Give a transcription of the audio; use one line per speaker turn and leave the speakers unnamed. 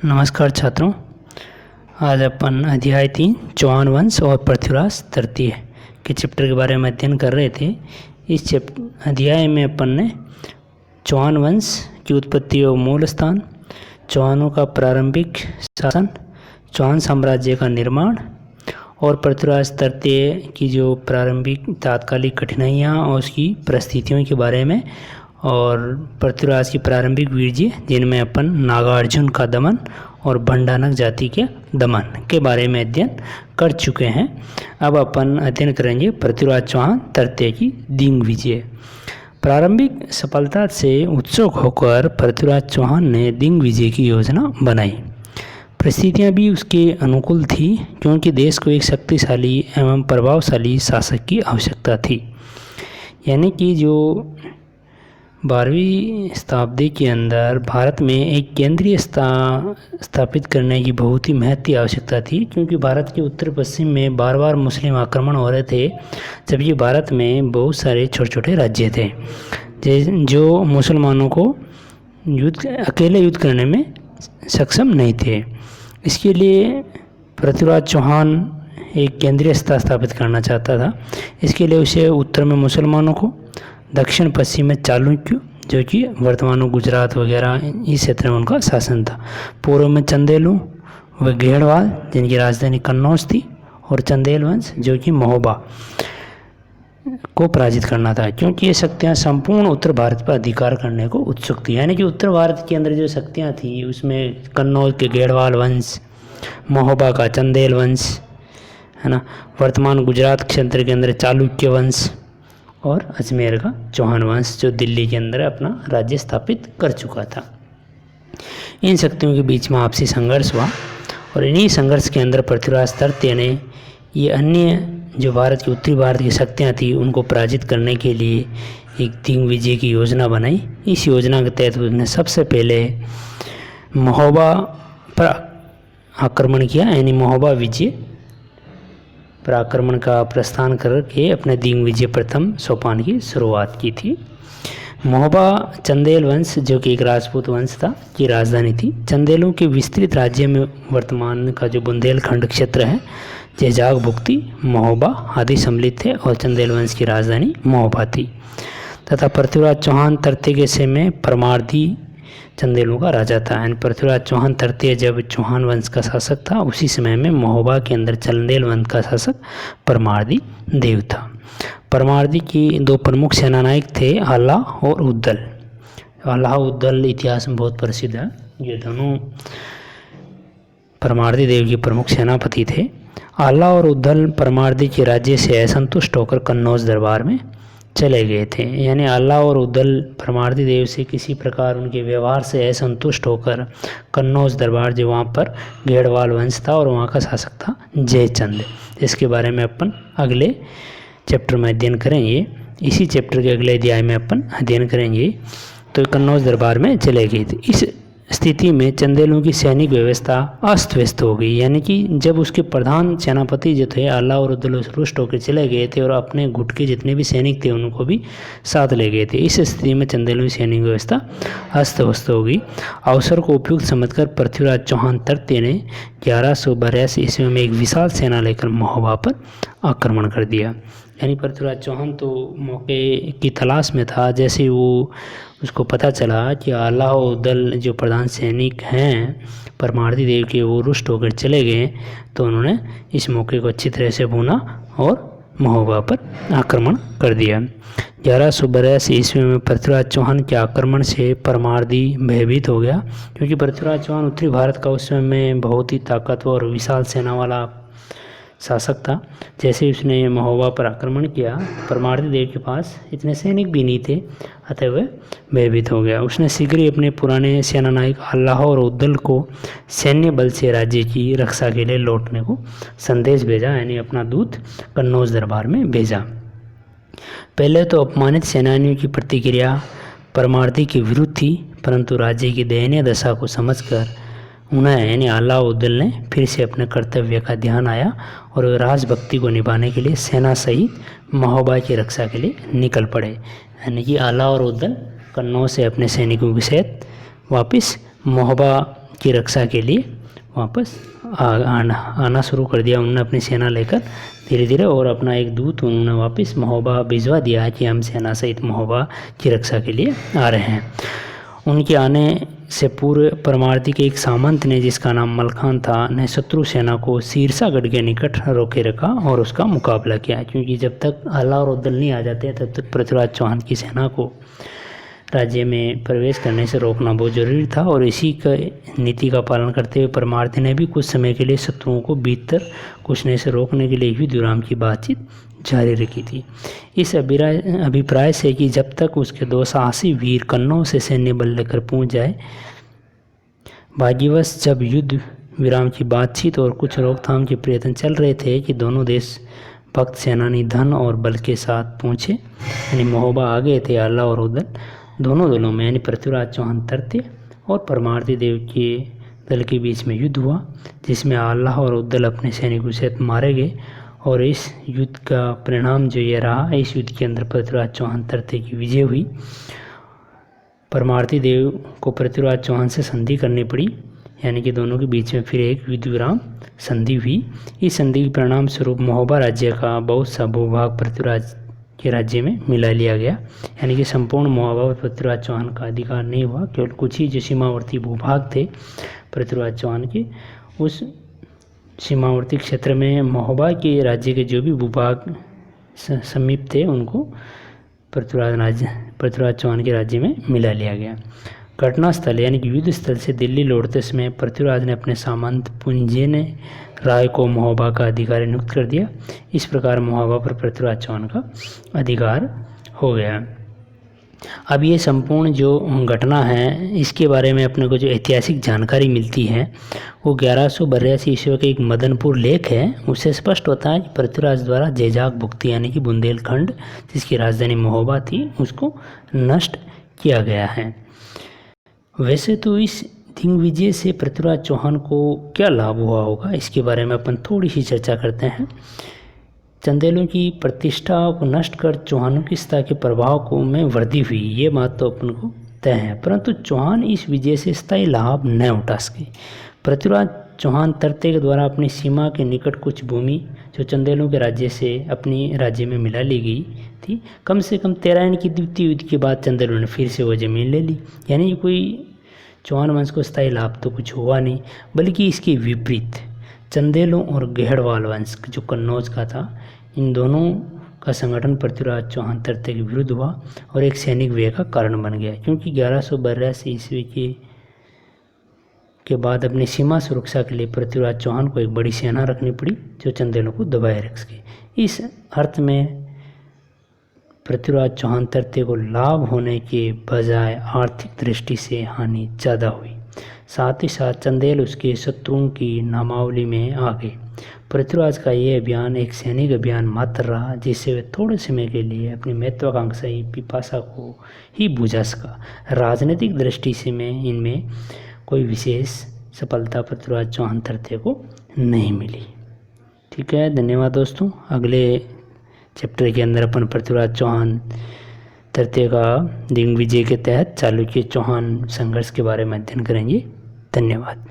नमस्कार छात्रों, आज अपन अध्याय 3 चौहान वंश और पृथ्वीराज तृतीय के चैप्टर के बारे में अध्ययन कर रहे थे। इस अध्याय में अपन ने चौहान वंश की उत्पत्ति और मूल स्थान, चौहानों का प्रारंभिक शासन, चौहान साम्राज्य का निर्माण और पृथ्वीराज तृतीय की जो प्रारंभिक तात्कालिक कठिनाइयाँ और उसकी परिस्थितियों के बारे में, और पृथ्वीराज की प्रारंभिक वीर्य जिनमें अपन नागार्जुन का दमन और भंडानक जाति के दमन के बारे में अध्ययन कर चुके हैं। अब अपन अध्ययन करेंगे पृथ्वीराज चौहान तृतीय की दिग्विजय। प्रारंभिक सफलता से उत्सुक होकर पृथ्वीराज चौहान ने दिग्विजय की योजना बनाई। परिस्थितियाँ भी उसके अनुकूल थी, क्योंकि देश को एक शक्तिशाली एवं प्रभावशाली शासक की आवश्यकता थी। यानी कि जो 12वीं शताब्दी के अंदर भारत में एक केंद्रीय स्थापित करने की बहुत ही महत्वपूर्ण आवश्यकता थी, क्योंकि भारत के उत्तर पश्चिम में बार बार मुस्लिम आक्रमण हो रहे थे, जबकि भारत में बहुत सारे छोटे छोटे राज्य थे जो मुसलमानों को अकेले युद्ध करने में सक्षम नहीं थे। इसके लिए पृथ्वीराज चौहान एक केंद्रीय स्थापित करना चाहता था। इसके लिए उसे उत्तर में मुसलमानों को, दक्षिण पश्चिम में चालुक्य जो कि वर्तमान गुजरात वगैरह इस क्षेत्र में उनका शासन था, पूर्व में चंदेलू व घेड़वाल जिनकी राजधानी कन्नौज थी, और चंदेल वंश जो कि महोबा को पराजित करना था, क्योंकि ये शक्तियाँ संपूर्ण उत्तर भारत पर अधिकार करने को उत्सुक थी। यानी कि उत्तर भारत के अंदर जो शक्तियाँ थी उसमें कन्नौज के घेड़वाल वंश, महोबा का चंदेल वंश है ना, वर्तमान गुजरात क्षेत्र के अंदर चालुक्य वंश और अजमेर का चौहान वंश जो दिल्ली के अंदर अपना राज्य स्थापित कर चुका था। इन शक्तियों के बीच में आपसी संघर्ष हुआ, और इन्हीं संघर्ष के अंदर पृथ्वीराज तृतीय ने ये अन्य जो भारत की उत्तरी भारत की शक्तियाँ थी उनको पराजित करने के लिए एक दिग्विजय की योजना बनाई। इस योजना के तहत उसने सबसे पहले महोबा पर आक्रमण किया, यानी महोबा विजय पर आक्रमण का प्रस्थान करके अपने दिग्विजय प्रथम सोपान की शुरुआत की थी। महोबा चंदेल वंश जो कि एक राजपूत वंश था की राजधानी थी। चंदेलों के विस्तृत राज्य में वर्तमान का जो बुंदेलखंड क्षेत्र है, जेजाग भुक्ति, महोबा आदि सम्मिलित थे, और चंदेल वंश की राजधानी महोबा थी। तथा पृथ्वीराज चौहान तृतीय के समय परमार्दी चंदेलों का राजा था। यानी पृथ्वीराज चौहान तृतीय जब चौहान वंश का शासक था, उसी समय में महोबा के अंदर चंदेल वंश का शासक परमार्दी देव था। परमार्दी की दो प्रमुख सेनानायक थे, आल्हा और उद्दल। आल्हा उद्दल इतिहास में बहुत प्रसिद्ध है। ये दोनों परमार्दी देव के प्रमुख सेनापति थे। आल्हा और उद्दल परमार्दी के राज्य से असंतुष्ट होकर कन्नौज दरबार में चले गए थे। यानी आल्हा और उद्दल परमार्दी देव से किसी प्रकार उनके व्यवहार से असंतुष्ट होकर कन्नौज दरबार जो वहाँ पर घेड़वाल वंश था और वहाँ का शासक था जयचंद, इसके बारे में अपन अगले चैप्टर में अध्ययन करेंगे। इसी चैप्टर के अगले अध्याय में अपन अध्ययन करेंगे। तो कन्नौज दरबार में चले गए थे। इस स्थिति में चंदेलों की सैनिक व्यवस्था अस्त व्यस्त हो गई। यानी कि जब उसके प्रधान सेनापति जो थे आल्हा और उद्दल रुष्ट होकर चले गए थे और अपने गुट के जितने भी सैनिक थे उनको भी साथ ले गए थे। इस स्थिति में चंदेलों की सैनिक व्यवस्था अस्त व्यस्त हो गई। अवसर को उपयुक्त समझकर पृथ्वीराज चौहान तृतीय ने 1182 ईस्वी में एक विशाल सेना लेकर महोबा पर आक्रमण कर दिया। यानी पृथ्वीराज चौहान तो मौके की तलाश में था। जैसे वो उसको पता चला कि आल्हा और उद्दल जो प्रधान सैनिक हैं परमार्दी देव के वो रुष्ट होकर चले गए, तो उन्होंने इस मौके को अच्छी तरह से भूना और महोबा पर आक्रमण कर दिया। 1182 ईस्वी में पृथ्वीराज चौहान के आक्रमण से परमार्दी भयभीत हो गया, क्योंकि पृथ्वीराज चौहान उत्तरी भारत का उस समय में बहुत ही ताकतवर और विशाल सेना वाला शासक था। जैसे उसने महोबा पर आक्रमण किया, परमार्दी देव के पास इतने सैनिक भी नहीं थे, अतः वह भयभीत हो गया। उसने शीघ्र ही अपने पुराने सेनानायक आल्हा और उद्दल को सैन्य बल से राज्य की रक्षा के लिए लौटने को संदेश भेजा, यानी अपना दूत कन्नौज दरबार में भेजा। पहले तो अपमानित सेनानियों की प्रतिक्रिया परमार्दी के विरुद्ध थी, परंतु राज्य की दयनीय दशा को समझकर उन्हें यानी आल्हा उद्दल ने फिर से अपने कर्तव्य का ध्यान आया और राजभक्ति को निभाने के लिए सेना सहित महोबा की रक्षा के लिए निकल पड़े। यानी कि आल्हा और उद्दल कन्नौज से अपने सैनिकों के साथ वापस महोबा की रक्षा के लिए वापस आना शुरू कर दिया उन्होंने अपनी सेना लेकर धीरे धीरे, और अपना एक दूत उन्होंने वापस महोबा भिजवा दिया कि हम सेना सहित महोबा की रक्षा के लिए आ रहे हैं। उनके आने से पूर्व परमार्दी के एक सामंत ने, जिसका नाम मलखान था, ने शत्रु सेना को सीरसागढ़ के निकट रोके रखा और उसका मुकाबला किया, क्योंकि जब तक आल्हा और उद्दल नहीं आ जाते तब तक पृथ्वीराज चौहान की सेना को राज्य में प्रवेश करने से रोकना बहुत जरूरी था। और इसी का नीति का पालन करते हुए परमार्दी ने भी कुछ समय के लिए शत्रुओं को भीतर घुसने से रोकने के लिए युद्ध विराम की बातचीत जारी रखी थी। इस अभिप्राय से कि जब तक उसके 2 साहसी वीर कन्नौज से सैन्य बल लेकर पहुंच जाए। भाग्यवश जब युद्ध विराम की बातचीत और कुछ रोकथाम के प्रयत्न चल रहे थे कि दोनों देश भक्त सेनानी धन और बल के साथ पहुँचे, यानी महोबा आ गए थे आल्हा और उद्दल दोनों दलों में, यानी पृथ्वीराज चौहान तरते और परमार्दी देव के दल के बीच में युद्ध हुआ, जिसमें आल्हा और उद्दल अपने सैनिकों सहित मारे गए। और इस युद्ध का परिणाम जो ये रहा, इस युद्ध के अंदर पृथ्वीराज चौहान तरते की विजय हुई। परमार्दी देव को पृथ्वीराज चौहान से संधि करनी पड़ी, यानी कि दोनों के बीच में फिर एक युद्ध विराम संधि हुई। इस संधि के परिणाम स्वरूप महोबा राज्य का बहुत सा भूभाग पृथ्वीराज के राज्य में मिला लिया गया, यानी कि संपूर्ण महोबा पर पृथ्वीराज चौहान का अधिकार नहीं हुआ। केवल कुछ ही जो सीमावर्ती भूभाग थे पृथ्वीराज चौहान के, उस सीमावर्ती क्षेत्र में महोबा के राज्य के जो भी भूभाग समीप थे उनको पृथ्वीराज चौहान के राज्य में मिला लिया गया। घटनास्थल यानी कि युद्ध स्थल से दिल्ली लौटते समय पृथ्वीराज ने अपने सामंत पुंजेन राय को महोबा का अधिकारी नियुक्त कर दिया। इस प्रकार महोबा पर पृथ्वीराज चौहान का अधिकार हो गया। अब ये संपूर्ण जो घटना है, इसके बारे में अपने को जो ऐतिहासिक जानकारी मिलती है वो 1182 ईस्वी के एक मदनपुर लेख है। उससे स्पष्ट होता है कि पृथ्वीराज द्वारा जैजाक भुक्ति यानी कि बुंदेलखंड, जिसकी राजधानी महोबा थी, उसको नष्ट किया गया है। वैसे तो इस दिग्विजय से पृथ्वीराज चौहान को क्या लाभ हुआ होगा, इसके बारे में अपन थोड़ी सी चर्चा करते हैं। चंदेलों की प्रतिष्ठा को नष्ट कर चौहानों की सत्ता के प्रभाव को में वृद्धि हुई, ये बात तो अपन को तय है, परंतु चौहान इस विजय से स्थायी लाभ न उठा सके। पृथ्वीराज चौहान तरते के द्वारा अपनी सीमा के निकट कुछ भूमि जो चंदेलों के राज्य से अपनी राज्य में मिला ली गई थी, कम से कम 13 की द्वितीय युद्ध के बाद चंदेलों ने फिर से वो जमीन ले ली, यानी कोई चौहान वंश को स्थायी लाभ तो कुछ हुआ नहीं, बल्कि इसके विपरीत चंदेलों और गहड़वाल वंश जो कन्नौज का था, इन दोनों का संगठन पृथ्वीराज चौहान तरते के विरुद्ध हुआ और एक सैनिक व्यय का कारण बन गया, क्योंकि 1182 ईस्वी के बाद अपनी सीमा सुरक्षा के लिए पृथ्वीराज चौहान को एक बड़ी सेना रखनी पड़ी जो चंदेलों को दबाए रख सके। इस अर्थ में पृथ्वीराज चौहान तरते को लाभ होने के बजाय आर्थिक दृष्टि से हानि ज़्यादा हुई। साथ ही साथ चंदेल उसके शत्रुओं की नामावली में आ गए। पृथ्वीराज का ये अभियान एक सैनिक अभियान मात्र रहा, जिससे वे थोड़े समय के लिए अपनी महत्वाकांक्षी पिपासा को ही बुझा सका। राजनीतिक दृष्टि से इनमें कोई विशेष सफलता पृथ्वीराज चौहान तरते को नहीं मिली। ठीक है, धन्यवाद दोस्तों। अगले चैप्टर के अंदर अपन पृथ्वीराज चौहान तरते का दिग्विजय के तहत चालुक्य चौहान संघर्ष के बारे में अध्ययन करेंगे। धन्यवाद।